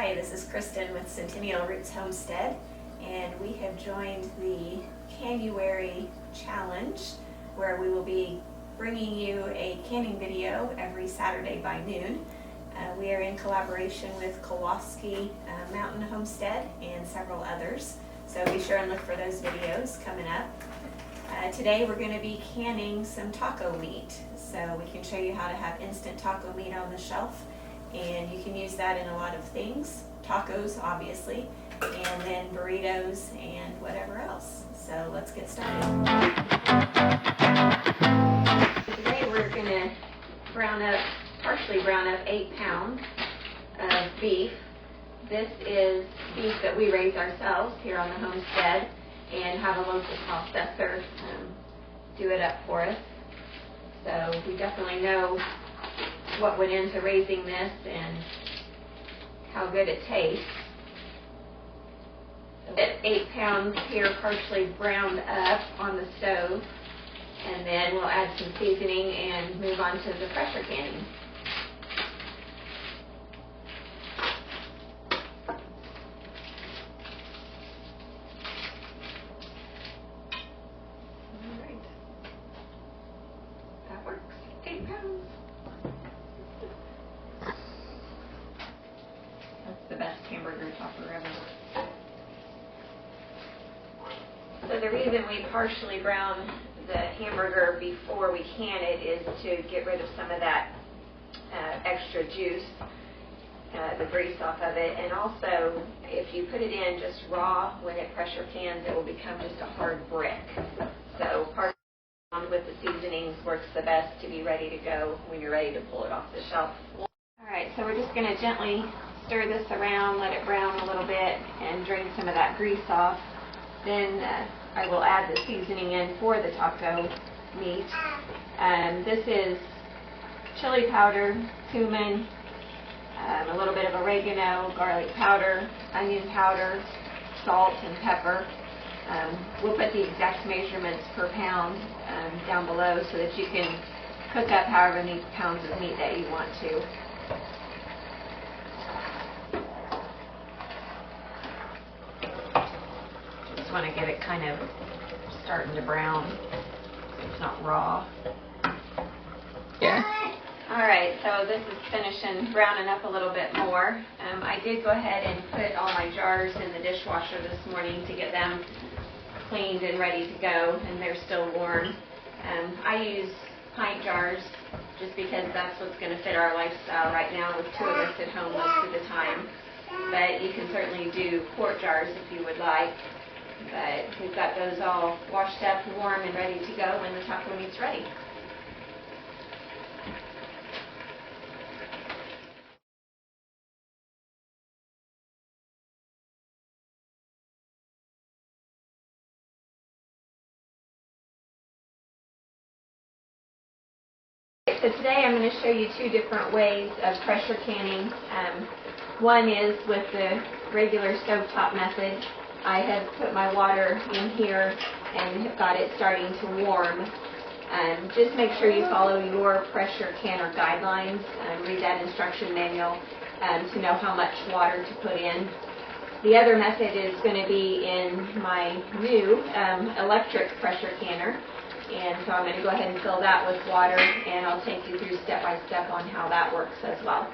Hi, this is Kristen with Centennial Roots Homestead, and we have joined the CANUARY Challenge, where we will be bringing you a canning video every Saturday by noon. We are in collaboration with Kowalski Mountain Homestead and several others, so be sure and look for those videos coming up. Today we're going to be canning some taco meat, so we can show you how to have instant taco meat on the shelf, and you can use that in a lot of things, tacos obviously, and then burritos and whatever else. So let's get started. Today we're going to partially brown up 8 pounds of beef. This is beef that we raise ourselves here on the homestead and have a local processor do it up for us. So we definitely know what went into raising this and how good it tastes. So 8 pounds here partially browned up on the stove, and then we'll add some seasoning and move on to the pressure canning. The best hamburger topper ever. So the reason we partially brown the hamburger before we can it is to get rid of some of that extra juice, the grease off of it, and also if you put it in just raw when it pressure cans, it will become just a hard brick. So partially browned with the seasonings works the best to be ready to go when you're ready to pull it off the shelf. Alright, so we're just going to gently stir this around, let it brown a little bit, and drain some of that grease off. Then I will add the seasoning in for the taco meat. This is chili powder, cumin, a little bit of oregano, garlic powder, onion powder, salt, and pepper. We'll put the exact measurements per pound down below so that you can cook up however many pounds of meat that you want to. Want to get it kind of starting to brown. It's not raw. Yeah. Alright, so this is finishing browning up a little bit more. I did go ahead and put all my jars in the dishwasher this morning to get them cleaned and ready to go, and they're still warm. I use pint jars just because that's what's going to fit our lifestyle right now with 2 of us at home most of the time. But you can certainly do quart jars if you would like. But we've got those all washed up, warm, and ready to go when the taco meat's ready. So today I'm going to show you 2 different ways of pressure canning. One is with the regular stovetop method. I have put my water in here and have got it starting to warm. Just make sure you follow your pressure canner guidelines and read that instruction manual to know how much water to put in. The other method is going to be in my new electric pressure canner, and so I'm going to go ahead and fill that with water, and I'll take you through step by step on how that works as well.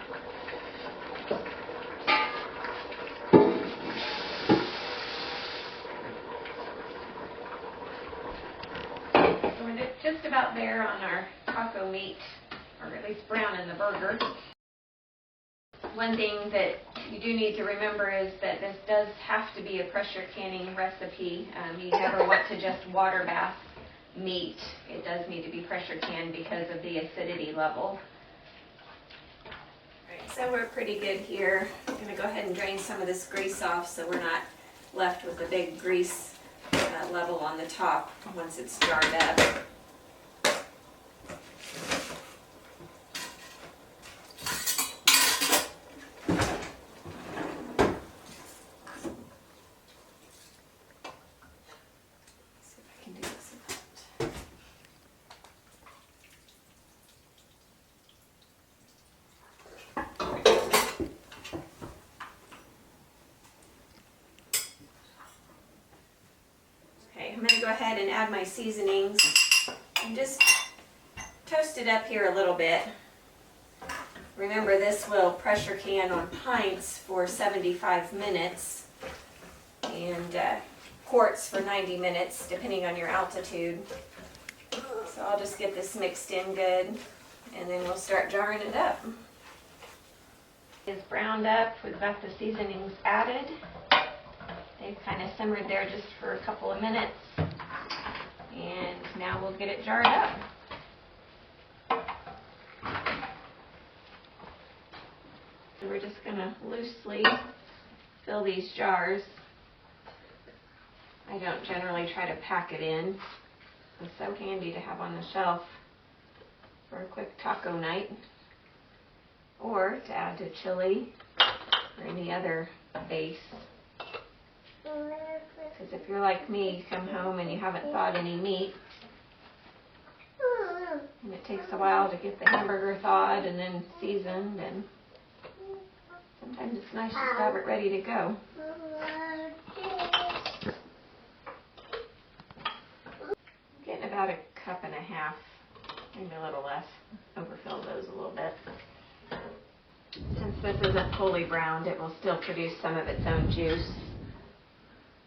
Just about there on our taco meat, or at least brown in the burger. One thing that you do need to remember is that this does have to be a pressure canning recipe. You never want to just water bath meat. It does need to be pressure canned because of the acidity level. Alright, so we're pretty good here. I'm going to go ahead and drain some of this grease off so we're not left with a big grease level on the top once it's jarred up. go ahead and add my seasonings and just toast it up here a little bit. Remember, this will pressure can on pints for 75 minutes and quarts for 90 minutes, depending on your altitude. So I'll just get this mixed in good, and then we'll start jarring it up. It's browned up. We've got the seasonings added. They've kind of simmered there just for a couple of minutes, and now we'll get it jarred up. We're just going to loosely fill these jars. I don't generally try to pack it in. It's so handy to have on the shelf for a quick taco night, or to add to chili or any other base. Because if you're like me, you come home and you haven't thawed any meat, and it takes a while to get the hamburger thawed and then seasoned, and sometimes it's nice just to have it ready to go. I'm getting about a cup and a half, maybe a little less. Overfill those a little bit. Since this isn't fully browned, it will still produce some of its own juice.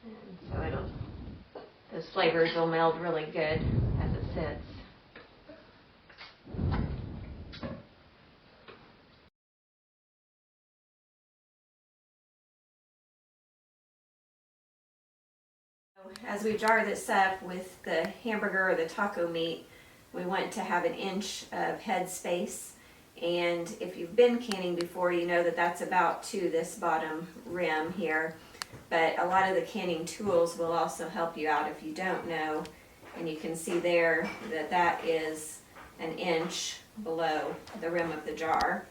And so those flavors will meld really good as it sits. As we jar this up with the hamburger or the taco meat, we want to have 1 inch of head space. And if you've been canning before, you know that that's about to this bottom rim here. But a lot of the canning tools will also help you out if you don't know. And you can see there that that is 1 inch below the rim of the jar.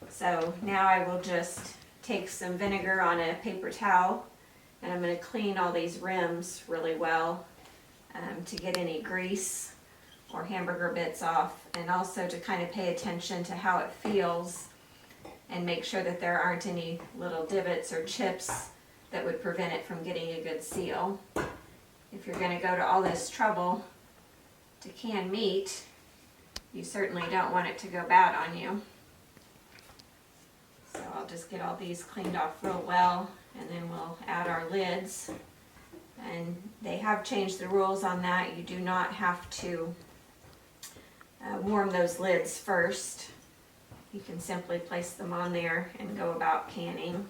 So now I will just take some vinegar on a paper towel, and I'm going to clean all these rims really well to get any grease or hamburger bits off, and also to kind of pay attention to how it feels and make sure that there aren't any little divots or chips that would prevent it from getting a good seal. If you're going to go to all this trouble to can meat, you certainly don't want it to go bad on you. So I'll just get all these cleaned off real well, and then we'll add our lids. And they have changed the rules on that. You do not have to warm those lids first. You can simply place them on there and go about canning.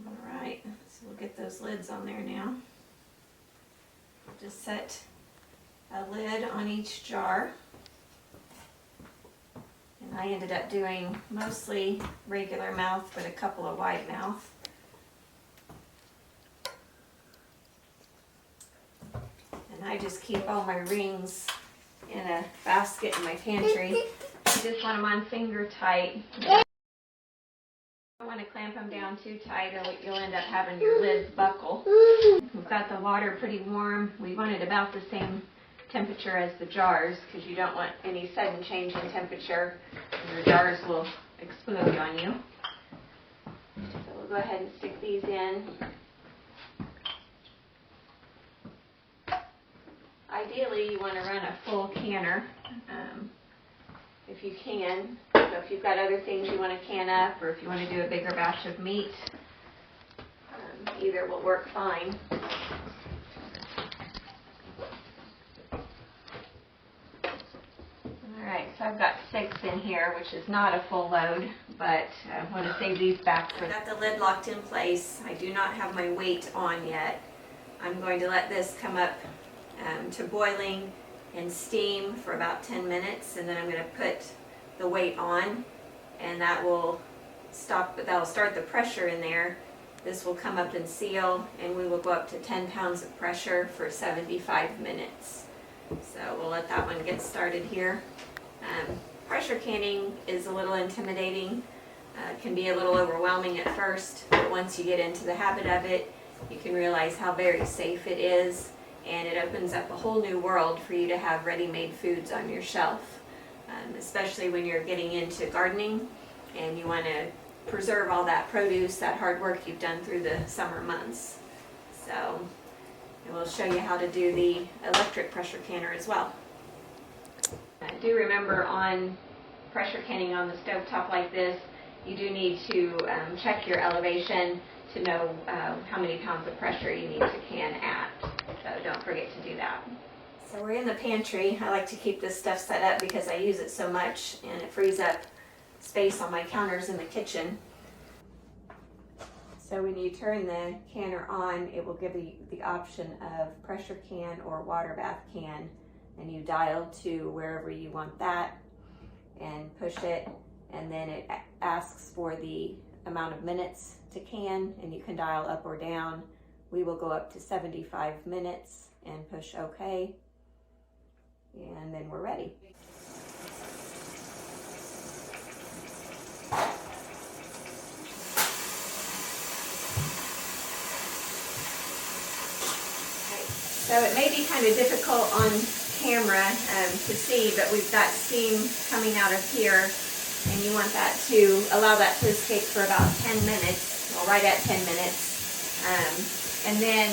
Alright, so we'll get those lids on there now. Just set a lid on each jar. And I ended up doing mostly regular mouth, but a couple of wide mouth. And I just keep all my rings in a basket in my pantry. I just want them on finger tight. I don't want to clamp them down too tight, or you'll end up having your lids buckle. We've got the water pretty warm. We want it about the same temperature as the jars, because you don't want any sudden change in temperature. Your jars will explode on you. So we'll go ahead and stick these in. Ideally, you want to run a full canner if you can. So if you've got other things you want to can up, or if you want to do a bigger batch of meat, either will work fine. Alright, so I've got 6 in here, which is not a full load, but I want to save these back for... Got the lid locked in place. I do not have my weight on yet. I'm going to let this come up to boiling and steam for about 10 minutes, and then I'm going to put the weight on, and that will that'll start the pressure in there. This will come up and seal, and we will go up to 10 pounds of pressure for 75 minutes. So we'll let that one get started here. Pressure canning is a little intimidating. It can be a little overwhelming at first, but once you get into the habit of it, you can realize how very safe it is, and it opens up a whole new world for you to have ready-made foods on your shelf. especially when you're getting into gardening and you want to preserve all that produce, that hard work you've done through the summer months. So, and we'll show you how to do the electric pressure canner as well. Do remember on pressure canning on the stovetop like this, you do need to check your elevation to know how many pounds of pressure you need to can at. So don't forget to do that. So we're in the pantry. I like to keep this stuff set up because I use it so much and it frees up space on my counters in the kitchen. So when you turn the canner on, it will give you the option of pressure can or water bath can, and you dial to wherever you want that and push it, and then it asks for the amount of minutes to can, and you can dial up or down. We will go up to 75 minutes and push OK, and then we're ready. So it may be kind of difficult on camera to see, but we've got steam coming out of here, and you want that to allow that to escape for about 10 minutes, well, right at 10 minutes. And then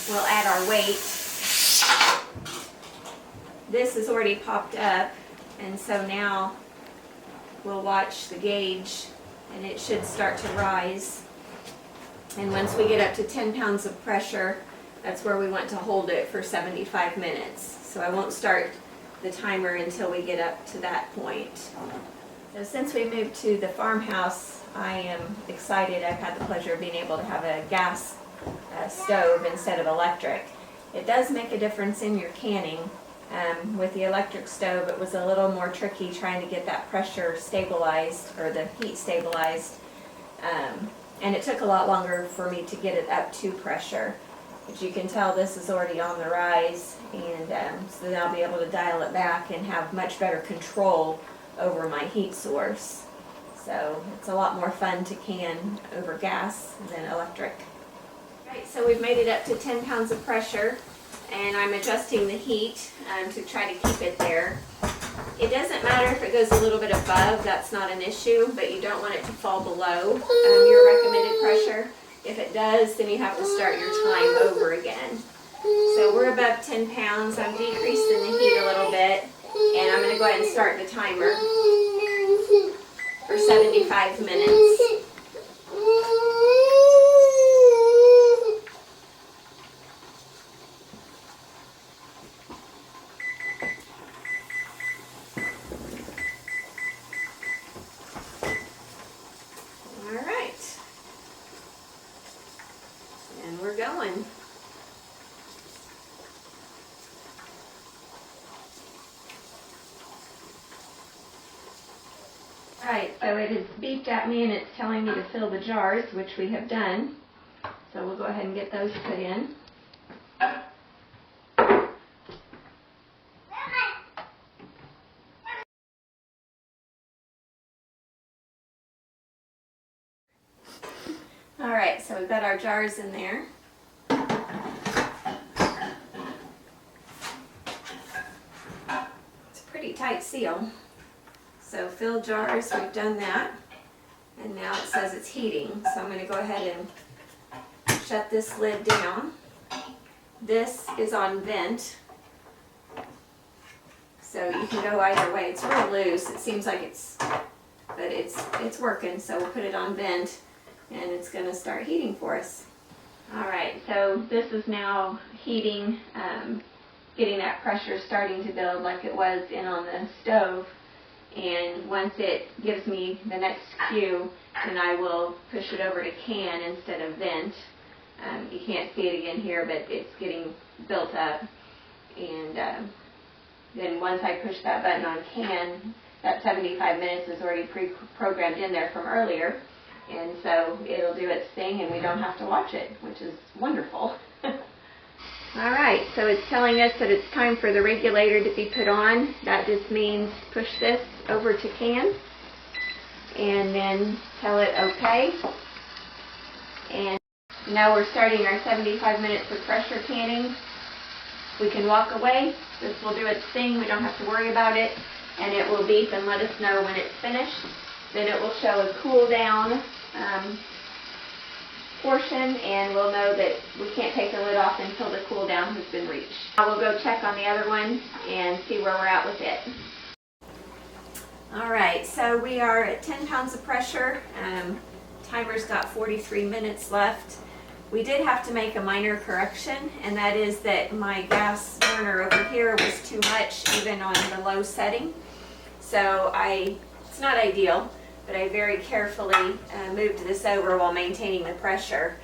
we'll add our weight. This is already popped up, and so now we'll watch the gauge, and it should start to rise. And once we get up to 10 pounds of pressure, that's where we want to hold it for 75 minutes. So I won't start the timer until we get up to that point. So since we moved to the farmhouse, I am excited. I've had the pleasure of being able to have a gas stove instead of electric. It does make a difference in your canning. With the electric stove, it was a little more tricky trying to get that pressure stabilized, or the heat stabilized. And it took a lot longer for me to get it up to pressure. But you can tell this is already on the rise, and so then I'll be able to dial it back and have much better control over my heat source. So it's a lot more fun to can over gas than electric. Right, so we've made it up to 10 pounds of pressure, and I'm adjusting the heat to try to keep it there. It doesn't matter if it goes a little bit above, that's not an issue, but you don't want it to fall below your recommended pressure. If it does, then you have to start your time over again. So we're above 10 pounds. I'm decreasing the heat a little bit, and I'm going to go ahead and start the timer for 75 minutes. Going. Alright, so it has beeped at me and it's telling me to fill the jars, which we have done. So we'll go ahead and get those put in. Alright, so we've got our jars in there. Pretty tight seal. So fill jars, we've done that, and now it says it's heating, so I'm going to go ahead and shut this lid down. This is on vent, so you can go either way. It's real loose, it seems like it's working, so we'll put it on vent and it's going to start heating for us. Alright, so this is now heating, getting that pressure starting to build like it was in on the stove, and once it gives me the next cue, then I will push it over to can instead of vent. You can't see it again here, but it's getting built up, and then once I push that button on can, that 75 minutes is already pre-programmed in there from earlier, and so it'll do its thing and we don't have to watch it, which is wonderful. Alright, so it's telling us that it's time for the regulator to be put on. That just means push this over to can and then tell it OK. And now we're starting our 75 minutes of pressure canning. we can walk away. This will do its thing. We don't have to worry about it. And it will beep and let us know when it's finished. Then it will show a cool down portion, and we'll know that we can't take the lid off until the cool down has been reached. I will go check on the other one and see where we're at with it. Alright, so we are at 10 pounds of pressure. Timer's got 43 minutes left. We did have to make a minor correction, and that is that my gas burner over here was too much even on the low setting. So it's not ideal, but I very carefully moved this over while maintaining the pressure.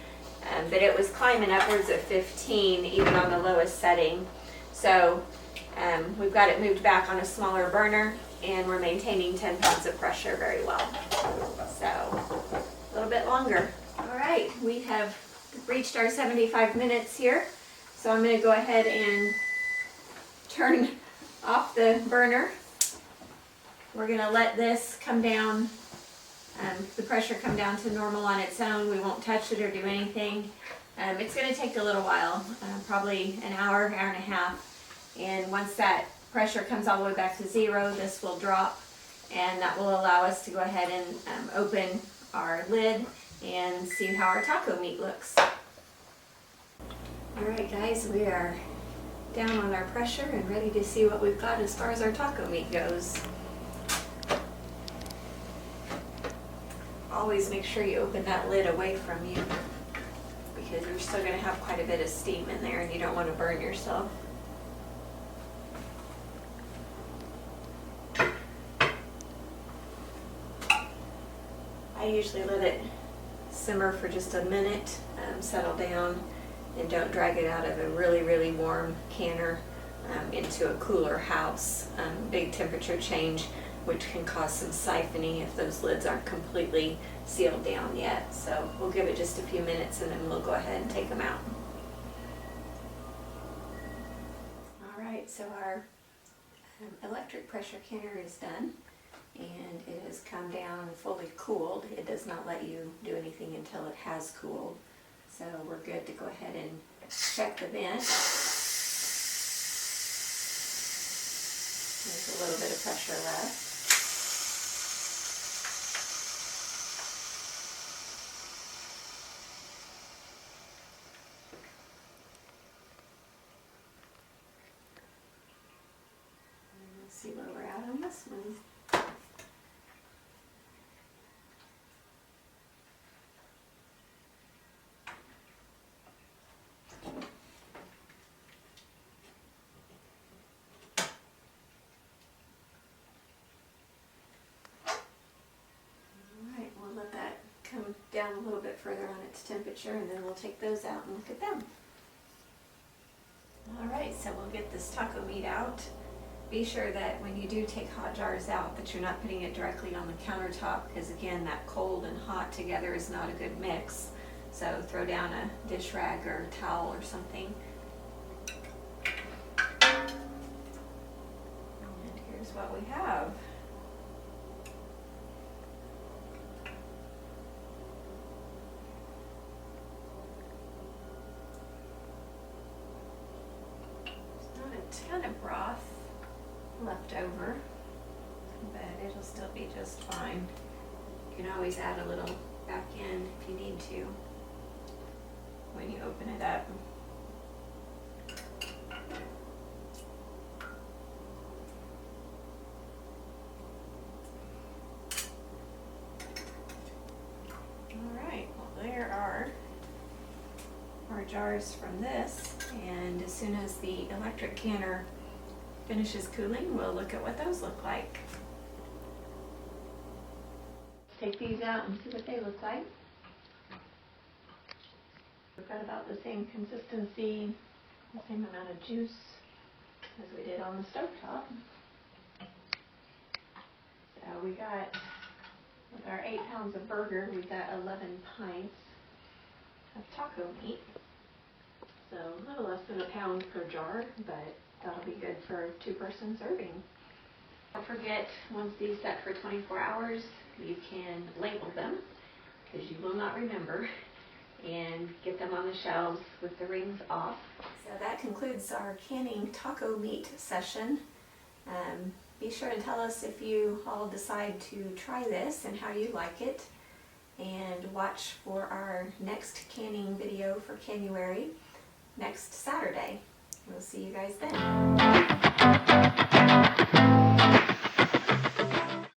But it was climbing upwards of 15 even on the lowest setting. So we've got it moved back on a smaller burner, and we're maintaining 10 pounds of pressure very well. So a little bit longer. All right, we have reached our 75 minutes here. So I'm going to go ahead and turn off the burner. We're going to let this come down, the pressure come down to normal on its own. We won't touch it or do anything. It's going to take a little while, probably an hour, hour and a half. And once that pressure comes all the way back to zero, this will drop, and that will allow us to go ahead and open our lid and see how our taco meat looks. Alright guys, we are down on our pressure and ready to see what we've got as far as our taco meat goes. Always make sure you open that lid away from you, because you're still going to have quite a bit of steam in there and you don't want to burn yourself. I usually let it simmer for just a minute, settle down, and don't drag it out of a really, really warm canner into a cooler house. Big temperature change, which can cause some siphoning if those lids aren't completely sealed down yet. So we'll give it just a few minutes and then we'll go ahead and take them out. Alright, so our electric pressure canner is done, and it has come down fully cooled. It does not let you do anything until it has cooled. So we're good to go ahead and check the vent. There's a little bit of pressure left. And let's see where we're at on this one. Come down a little bit further on its temperature, and then we'll take those out and look at them. Alright, so we'll get this taco meat out. Be sure that when you do take hot jars out that you're not putting it directly on the countertop, because again, that cold and hot together is not a good mix. So throw down a dish rag or towel or something. And here's what we have. Ton of broth left over, but it'll still be just fine. You can always add a little back in if you need to when you open it up. Alright, well there are our jars from this, and as soon as the electric canner finishes cooling, we'll look at what those look like. Take these out and see what they look like. We've got about the same consistency, the same amount of juice as we did on the stovetop. So we got, with our 8 pounds of burger, we got 11 pints of taco meat. So a little less than a pound per jar, but that'll be good for a 2-person serving. Don't forget, once these set for 24 hours, you can label them, because you will not remember. and get them on the shelves with the rings off. So that concludes our canning taco meat session. Be sure to tell us if you all decide to try this and how you like it, and watch for our next canning video for Canuary next Saturday. We'll see you guys then.